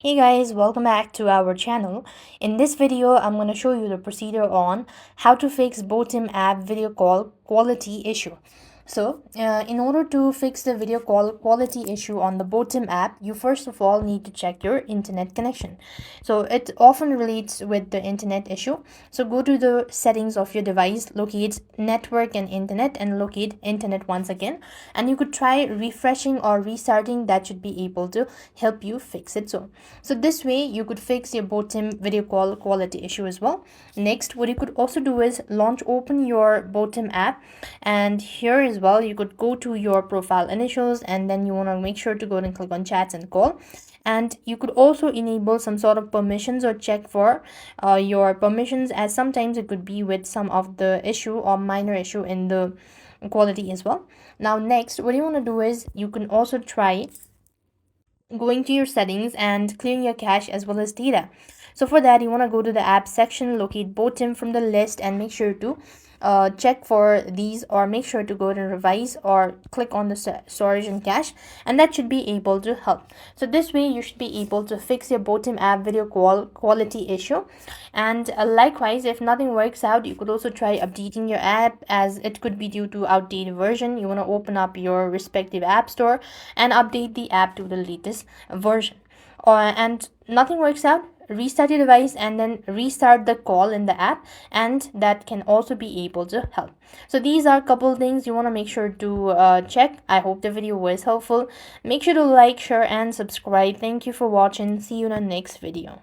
Hey guys, welcome back to our channel. In this video, I'm going to show you the procedure on how to fix Botim app video call quality issue. In order to fix the video call quality issue on the Botim app, you first of all need to check your internet connection. So it often relates with the internet issue. So go to the settings of your device, locate network and internet, and locate internet once again. And you could try refreshing or restarting. That should be able to help you fix it. So this way you could fix your Botim video call quality issue as well. Next, what you could also do is open your Botim app, and here as well you could go to your profile initials, and then you want to make sure to go and click on chats and call. And you could also enable some sort of permissions or check for your permissions, as sometimes it could be with some of the issue or minor issue in the quality as well. Now next, what you want to do is you can also try going to your settings and clearing your cache as well as data. So for that, you want to go to the app section, locate Botim from the list, and make sure to check for these, or make sure to go to revise or click on the storage and cache, and that should be able to help. So this way you should be able to fix your Botim app video call quality issue. And likewise, if nothing works out, you could also try updating your app, as it could be due to outdated version. You want to open up your respective app store and update the app to the latest version. And nothing works out, restart your device and then restart the call in the app, and that can also be able to help. So these are a couple things you want to make sure to check. I hope the video was helpful. Make sure to like, share and subscribe. Thank you for watching. See you in the next video.